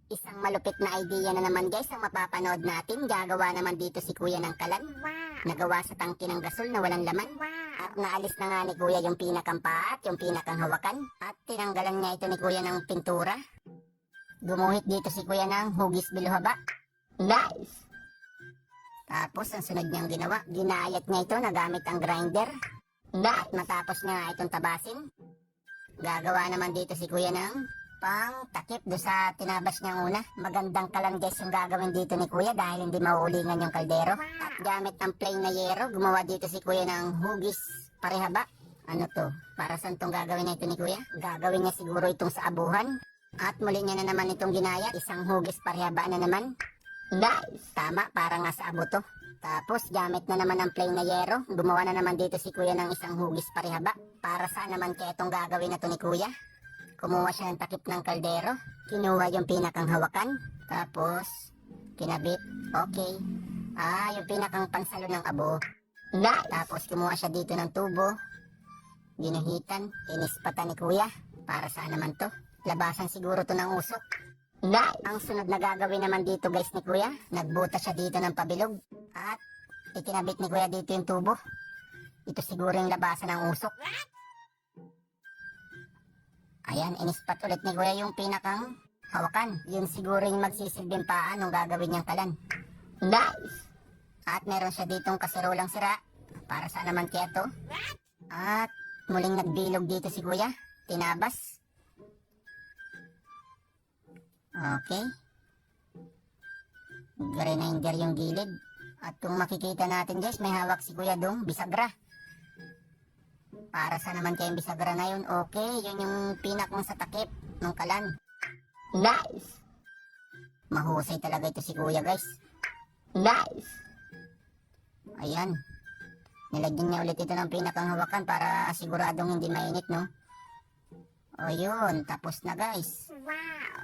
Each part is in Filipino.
Isang malupit na idea na naman guys ang mapapanood natin. Gagawa naman dito si kuya ng kalan. Nagawa sa tangke ng gasol na walang laman. At naalis na nga ni kuya yung pinakang paa at yung pinakang hawakan. At tinanggalan niya ito ni kuya ng pintura. Gumuhit dito si kuya ng hugis biluhaba. Nice! Tapos ang sunod niyang ginawa, ginayat niya ito na gamit ang grinder. At matapos niya nga itong tabasin, gagawa naman dito si kuya ng pang takip do sa tinabas niyang una. Magandang kalan guys yung gagawin dito ni kuya dahil hindi mauulingan yung kaldero. At gamit ang plain na yero, gumawa dito si kuya ng hugis parehaba. Ano to? Para saan tong gagawin na ito ni kuya? Gagawin niya siguro itong sa abuhan. At muli niya na naman itong ginaya. Isang hugis parehaba na naman. Nice! Tama, para nga sa abo to. Tapos gamit na naman ang plain na yero, gumawa na naman dito si kuya ng isang hugis parehaba. Para saan naman kaya itong gagawin na to ni kuya? Kumuha siya ng takip ng kaldero, kinuha yung pinakang hawakan, tapos kinabit. Okay. Yung pinakang pansalo ng abo. Nice! Tapos kumuha siya dito ng tubo, ginuhitan, inispatan ni kuya. Para saan naman to? Labasan siguro to ng usok. Nice! Ang sunod na gagawin naman dito guys ni kuya, nagbuta siya dito ng pabilog at ikinabit ni kuya dito yung tubo. Ito siguro yung labasan ng usok. Ayan, inispat ulit ni kuya yung pinakang hawakan. Yun siguro yung magsisilbing paa nung gagawin niyang kalan. Nice! At meron siya ditong kaserolang sira. Para saan naman kaya to? At muling nagbilog dito si kuya. Tinabas. Okay. Grinder yung gilid. At kung makikita natin guys, may hawak si kuya dong bisagra. Para sa naman kayong bisagra na yun? Okay, yun yung pinakang sa takip ng kalan. Nice! Mahusay talaga ito si kuya guys. Nice! Ayan. Nilagyan niya ulit ito ng pinakang hawakan para siguradong hindi mainit, no? O yun, tapos na guys. Wow!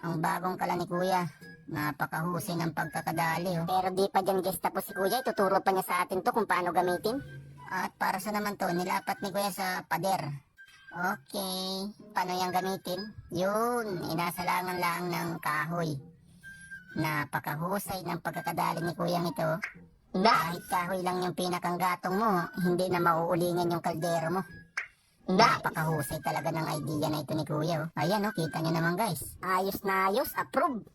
Ang bagong kalan ni kuya. Napakahusay ng pagkakadali, oh. Pero di pa dyan guys tapos si kuya, ituturo pa niya sa atin to kung paano gamitin. At para sa naman to, nilapat ni kuya sa pader. Okay, paano yung gamitin? Yun, inasalangan lang ng kahoy. Napakahusay ng pagkakadali ni kuya ito. Kahit kahoy lang yung pinakang gatong mo, hindi na mauulingan yung kaldero mo. Napakahusay talaga ng idea na ito ni kuya. Oh. Ayan, oh, kita nyo naman guys. Ayos na ayos, approve.